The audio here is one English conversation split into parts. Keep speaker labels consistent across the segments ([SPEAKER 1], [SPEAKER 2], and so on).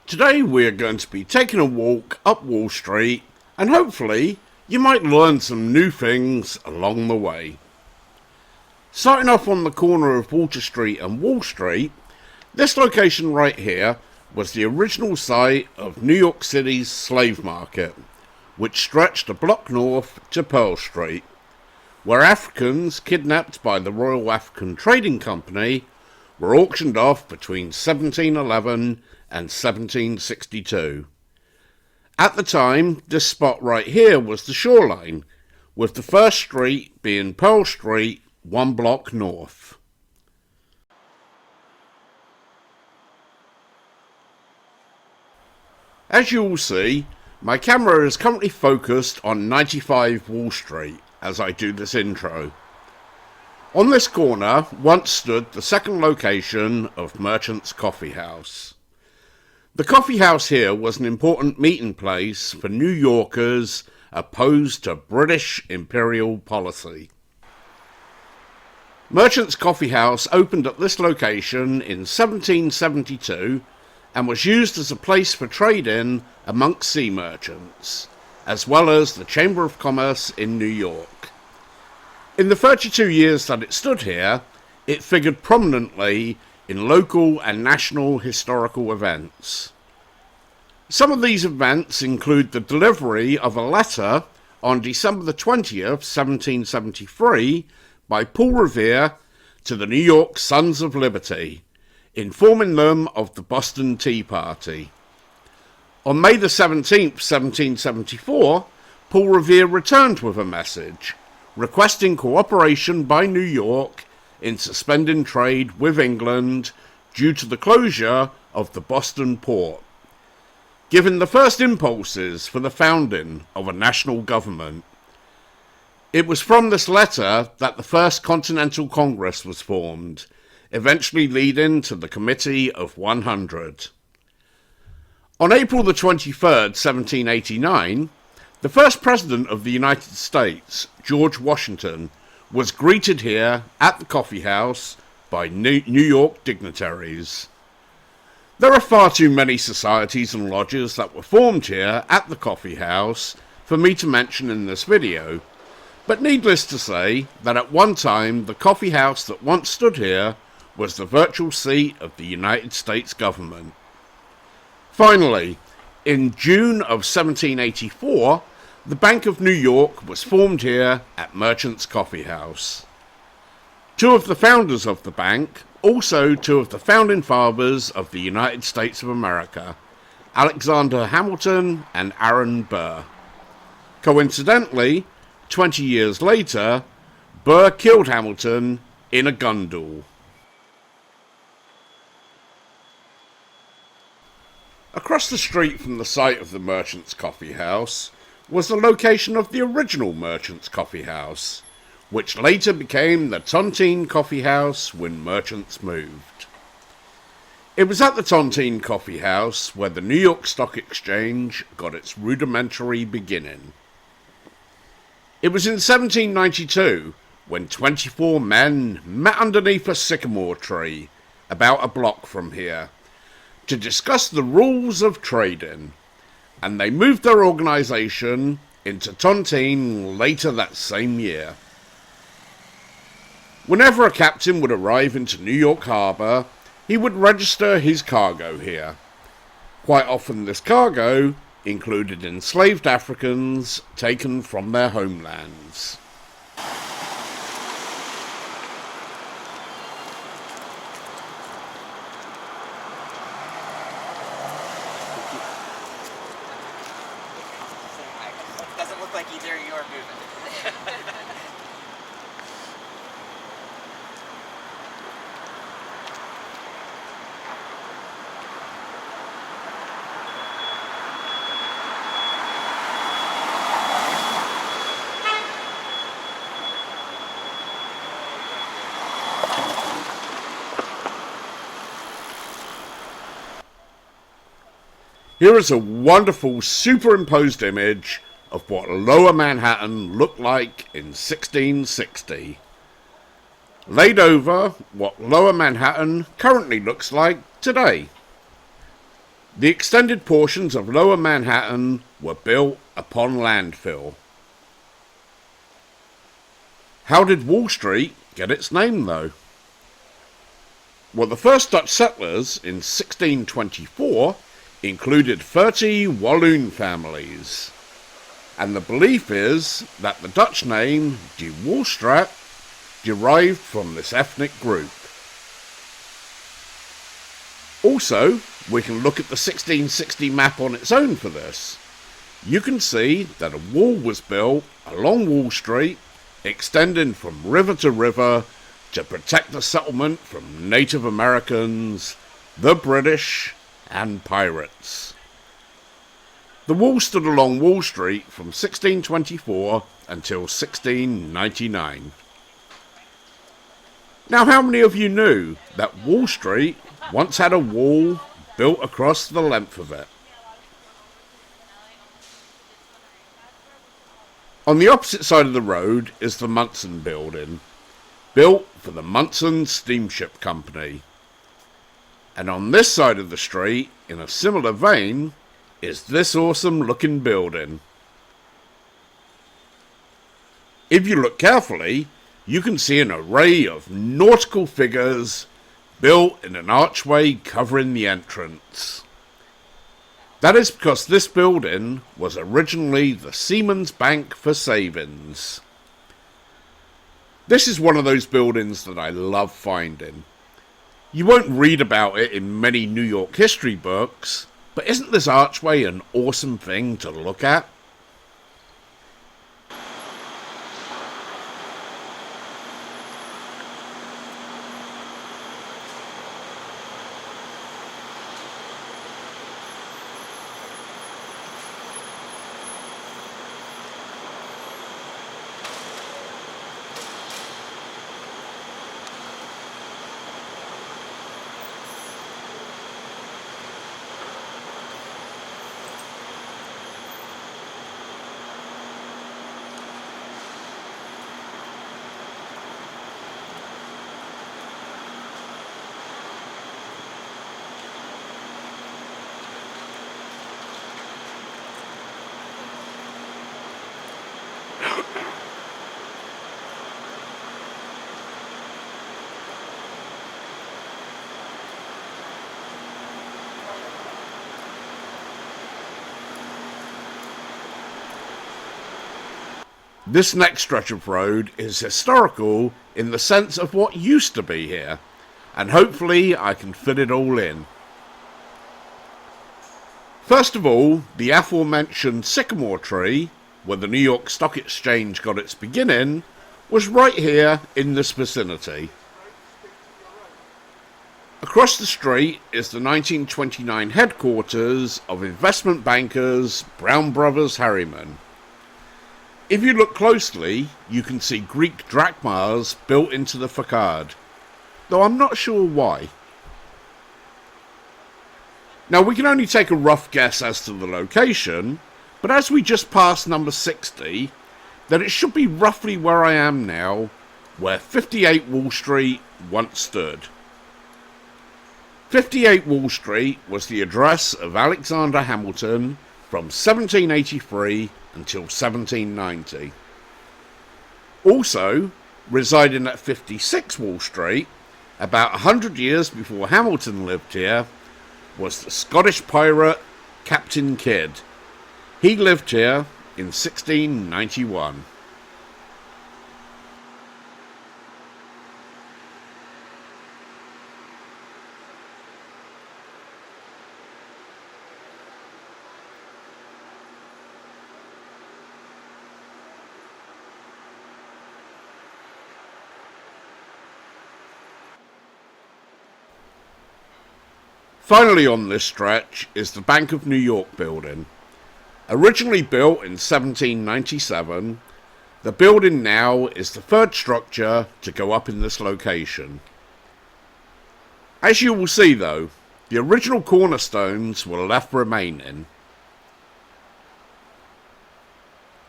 [SPEAKER 1] Today we are going to be taking a walk up Wall Street, and hopefully you might learn some new things along the way. Starting off on the corner of Water Street and Wall Street, this location right here was the original site of New York City's slave market, which stretched a block north to Pearl Street, where Africans kidnapped by the Royal African Trading Company were auctioned off between 1711 and 1762. At the time, this spot right here was the shoreline, with the first street being Pearl Street, one block north. As you will see, my camera is currently focused on 95 Wall Street as I do this intro. On this corner once stood the second location of Merchant's Coffee House. The coffee house here was an important meeting place for New Yorkers opposed to British imperial policy. Merchant's Coffee House opened at this location in 1772 and was used as a place for trading amongst sea merchants, as well as the Chamber of Commerce in New York. In the 32 years that it stood here, it figured prominently in local and national historical events. Some of these events include the delivery of a letter on December the 20th, 1773, by Paul Revere to the New York Sons of Liberty, informing them of the Boston Tea Party. On May the 17th, 1774, Paul Revere returned with a message requesting cooperation by New York in suspending trade with England due to the closure of the Boston port, giving the first impulses for the founding of a national government. It was from this letter that the First Continental Congress was formed, eventually leading to the Committee of 100. On April the 23rd, 1789, the first President of the United States, George Washington, was greeted here at the coffee house by New York dignitaries. There are far too many societies and lodges that were formed here at the coffee house for me to mention in this video, but needless to say that at one time the coffee house that once stood here was the virtual seat of the United States government. Finally, in June of 1784, the Bank of New York was formed here at Merchant's Coffee House. Two of the founders of the bank, also two of the founding fathers of the United States of America, Alexander Hamilton and Aaron Burr. Coincidentally, 20 years later, Burr killed Hamilton in a gun duel. Across the street from the site of the Merchant's Coffee House was the location of the original Merchant's Coffee House, which later became the Tontine Coffee House when Merchants moved. It was at the Tontine Coffee House where the New York Stock Exchange got its rudimentary beginning. It was in 1792 when 24 men met underneath a sycamore tree about a block from here to discuss the rules of trading, and they moved their organization into Tontine later that same year. Whenever a captain would arrive into New York Harbor, he would register his cargo here. Quite often this cargo included enslaved Africans taken from their homelands.
[SPEAKER 2] Doesn't look like either of you are moving.
[SPEAKER 1] Here is a wonderful superimposed image of what Lower Manhattan looked like in 1660, laid over what Lower Manhattan currently looks like today. The extended portions of Lower Manhattan were built upon landfill. How did Wall Street get its name, though? Well, the first Dutch settlers in 1624 included 30 Walloon families, and the belief is that the Dutch name De Walstraat derived from this ethnic group. Also, we can look at the 1660 map on its own for this. You can see that a wall was built along Wall Street, extending from river to river to protect the settlement from Native Americans, the British, and pirates. The wall stood along Wall Street from 1624 until 1699. Now, how many of you knew that Wall Street once had a wall built across the length of it? On the opposite side of the road is the Munson Building, built for the Munson Steamship Company. And on this side of the street, in a similar vein, is this awesome looking building. If you look carefully, you can see an array of nautical figures built in an archway covering the entrance. That is because this building was originally the Seamen's Bank for Savings. This is one of those buildings that I love finding. You won't read about it in many New York history books, but isn't this archway an awesome thing to look at? This next stretch of road is historical in the sense of what used to be here, and hopefully I can fit it all in. First of all, the aforementioned sycamore tree, where the New York Stock Exchange got its beginning, was right here in this vicinity. Across the street is the 1929 headquarters of investment bankers Brown Brothers Harriman. If you look closely, you can see Greek drachmas built into the facade, though I'm not sure why. Now, we can only take a rough guess as to the location, but as we just passed number 60, then it should be roughly where I am now, where 58 Wall Street once stood. 58 Wall Street was the address of Alexander Hamilton from 1783 until 1790. Also, residing at 56 Wall Street, about 100 years before Hamilton lived here, was the Scottish pirate Captain Kidd. He lived here in 1691. Finally on this stretch is the Bank of New York building. Originally built in 1797, the building now is the third structure to go up in this location. As you will see though, the original cornerstones were left remaining.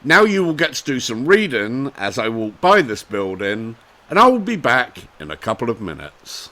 [SPEAKER 1] Now you will get to do some reading as I walk by this building, and I will be back in a couple of minutes.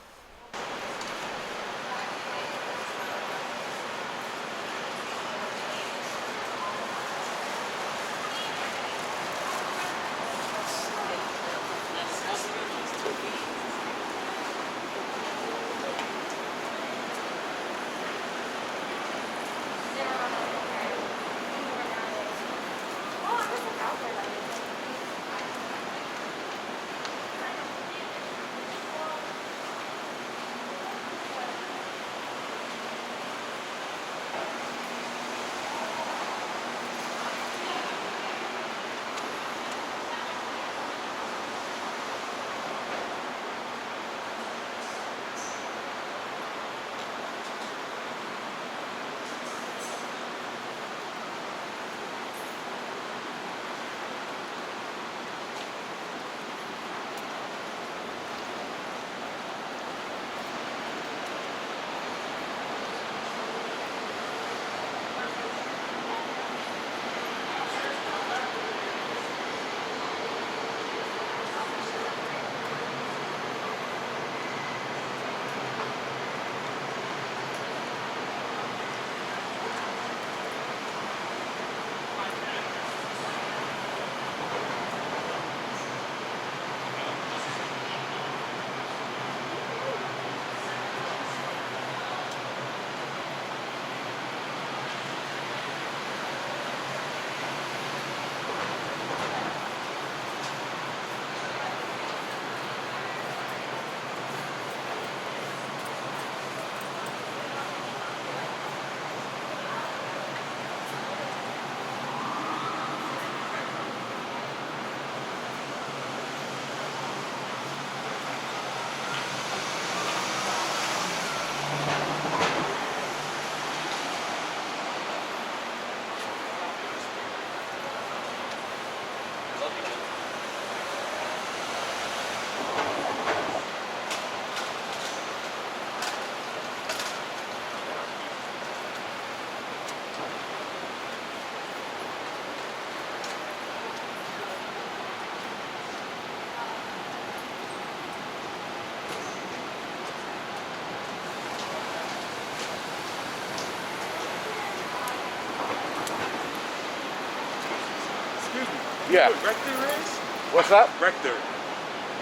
[SPEAKER 3] Excuse me.
[SPEAKER 1] Yeah.
[SPEAKER 3] You know what rector is?
[SPEAKER 1] What's that?
[SPEAKER 3] Rector.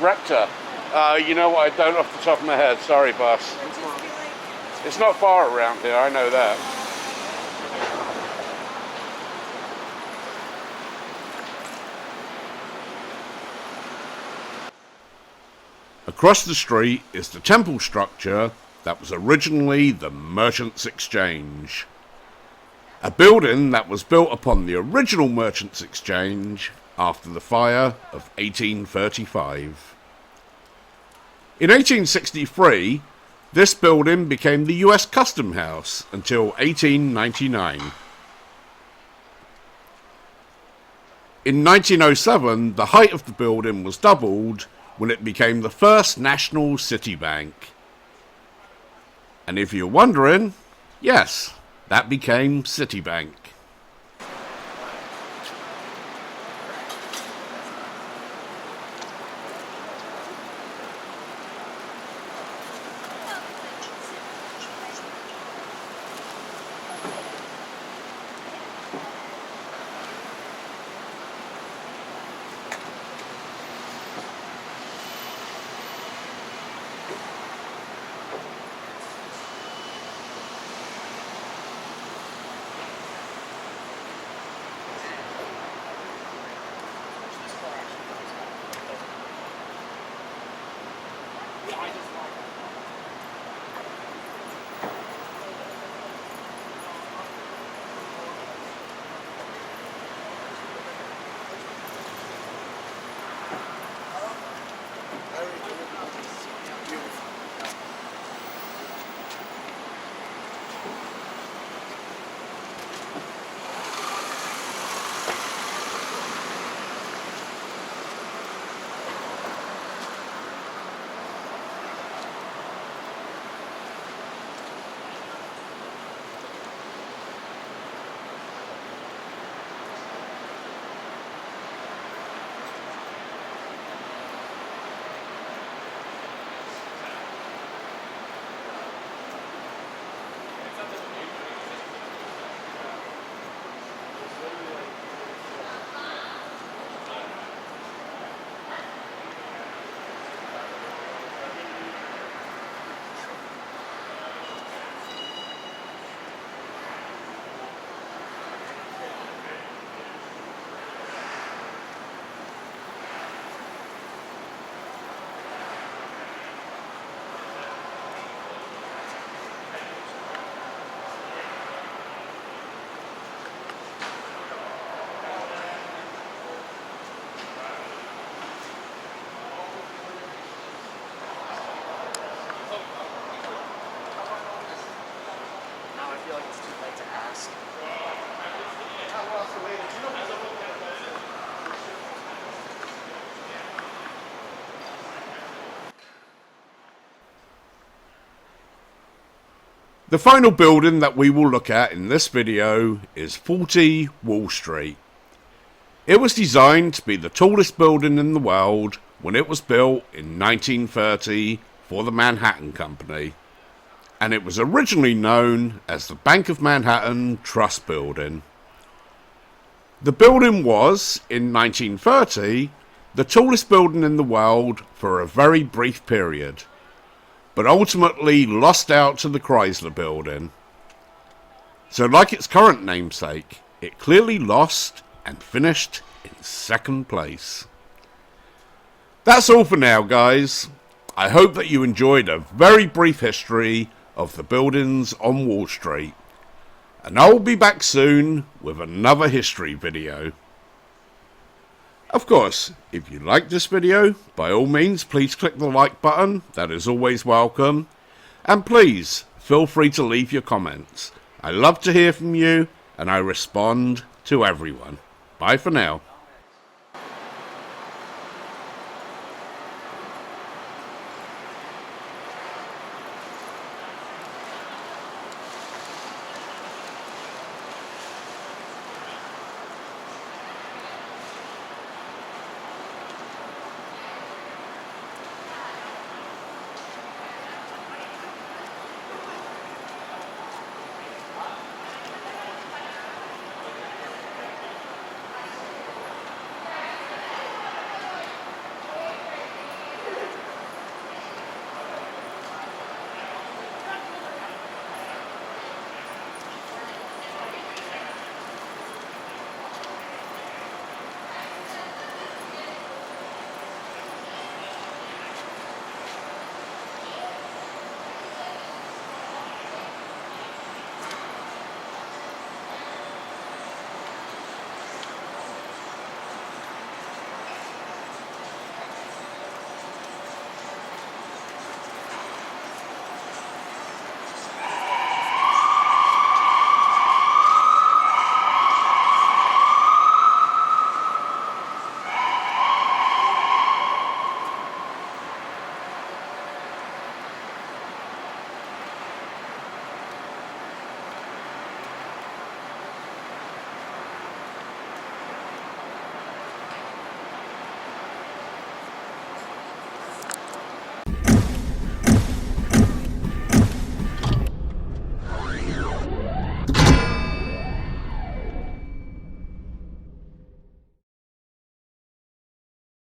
[SPEAKER 1] Rector. You know what? I don't off the top of my head. Sorry, boss. It's not far around here. I know that. Across the street is the temple structure that was originally the Merchants' Exchange. A building that was built upon the original Merchants' Exchange after the fire of 1835. In 1863, this building became the US Custom House until 1899. In 1907, the height of the building was doubled when it became the first national city bank. And if you're wondering, yes, that became Citibank. The final building that we will look at in this video is 40 Wall Street. It was designed to be the tallest building in the world when it was built in 1930 for the Manhattan Company, and it was originally known as the Bank of Manhattan Trust Building. The building was, in 1930, the tallest building in the world for a very brief period, but ultimately lost out to the Chrysler Building. So like its current namesake, it clearly lost and finished in second place. That's all for now, guys. I hope that you enjoyed a very brief history of the buildings on Wall Street, and I'll be back soon with another history video. Of course, if you like this video, by all means please click the like button, that is always welcome, and please feel free to leave your comments. I love to hear from you, and I respond to everyone. Bye for now.